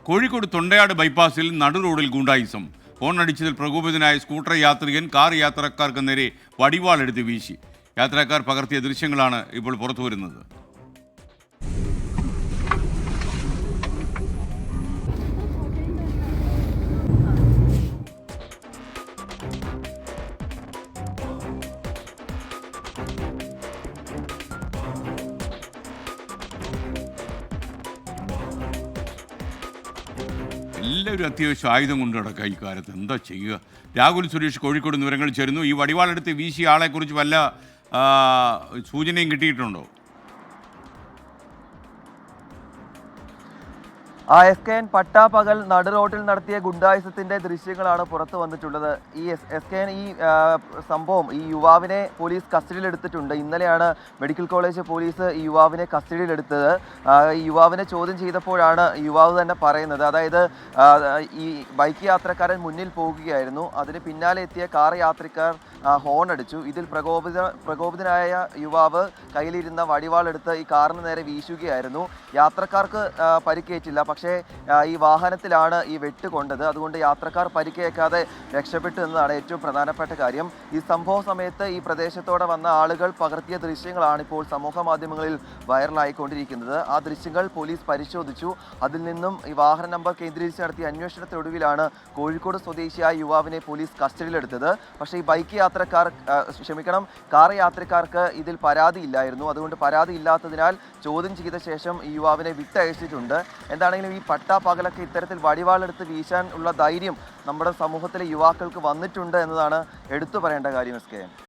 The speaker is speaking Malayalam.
കോഴിക്കോട് തൊണ്ടയാട് ബൈപ്പാസിൽ നടു റോഡിൽ ഗുണ്ടായിസം. ഹോണടിച്ചതിൽ പ്രകോപിതനായ സ്കൂട്ടർ യാത്രികൻ കാർ യാത്രക്കാർക്ക് നേരെ വടിവാളെടുത്ത് വീശി. യാത്രക്കാർ പകർത്തിയ ദൃശ്യങ്ങളാണ് ഇപ്പോൾ പുറത്തുവരുന്നത്. എല്ലാവരും അത്യാവശ്യം ആയുധം കൊണ്ട് കിടക്കുക ഈ കാലത്ത്. എന്താ ചെയ്യുക? രാഹുൽ സുരേഷ് കോഴിക്കോട് വിവരങ്ങൾ ചേരുന്നു. ഈ വടിവാളെടുത്ത് വീശിയ ആളെക്കുറിച്ച് വല്ല സൂചനയും കിട്ടിയിട്ടുണ്ടോ? SKN പട്ടാപ്പകൽ നടുറോട്ടിൽ നടത്തിയ ഗുണ്ടായുസത്തിന്റെ ദൃശ്യങ്ങളാണ് പുറത്തു വന്നിട്ടുള്ളത്. ഈ SKN ഈ സംഭവം ഈ യുവാവിനെ പോലീസ് കസ്റ്റഡിയിലെടുത്തിട്ടുണ്ട്. ഇന്നലെയാണ് മെഡിക്കൽ കോളേജ് പോലീസ് ഈ യുവാവിനെ കസ്റ്റഡിയിലെടുത്തത്. ഈ യുവാവിനെ ചോദ്യം ചെയ്തപ്പോഴാണ് യുവാവ് തന്നെ പറയുന്നത്, അതായത് ഈ ബൈക്ക് യാത്രക്കാരൻ മുന്നിൽ പോകുകയായിരുന്നു, അതിന് പിന്നാലെ എത്തിയ കാർ യാത്രക്കാർ ഹോൺ അടിച്ചു. ഇതിൽ പ്രകോപിതനായ യുവാവ് കയ്യിലിരുന്ന വടിവാളെടുത്ത് ഈ കാറിന് നേരെ വീശുകയായിരുന്നു. യാത്രക്കാർക്ക് പരിക്കേറ്റില്ല, പക്ഷേ ഈ വാഹനത്തിലാണ് ഈ വെട്ട് കൊണ്ടത്. അതുകൊണ്ട് യാത്രക്കാർ പരിക്കേക്കാതെ രക്ഷപ്പെട്ടു എന്നതാണ് ഏറ്റവും പ്രധാനപ്പെട്ട കാര്യം. ഈ സംഭവ സമയത്ത് ഈ പ്രദേശത്തോടെ വന്ന ആളുകൾ പകർത്തിയ ദൃശ്യങ്ങളാണ് ഇപ്പോൾ സമൂഹ മാധ്യമങ്ങളിൽ വൈറലായിക്കൊണ്ടിരിക്കുന്നത്. ആ ദൃശ്യങ്ങൾ പോലീസ് പരിശോധിച്ചു. അതിൽ നിന്നും ഈ വാഹന നമ്പർ കേന്ദ്രീകരിച്ച് നടത്തിയ അന്വേഷണത്തിനൊടുവിലാണ് കോഴിക്കോട് സ്വദേശിയായ യുവാവിനെ പോലീസ് കസ്റ്റഡിയിലെടുത്തത്. പക്ഷേ ഈ കാർ യാത്രക്കാർക്ക് ഇതിൽ പരാതിയില്ലായിരുന്നു. അതുകൊണ്ട് പരാതി ഇല്ലാത്തതിനാൽ ചോദ്യം ചെയ്ത ശേഷം ഈ യുവാവിനെ വിട്ടയച്ചിട്ടുണ്ട്. എന്താണെങ്കിലും ഈ പട്ടാപ്പകലൊക്കെ ഇത്തരത്തിൽ വടിവാളെടുത്ത് വീശാൻ ഉള്ള ധൈര്യം നമ്മുടെ സമൂഹത്തിലെ യുവാക്കൾക്ക് വന്നിട്ടുണ്ട് എന്നതാണ് എടുത്തു പറയേണ്ട കാര്യം. SKN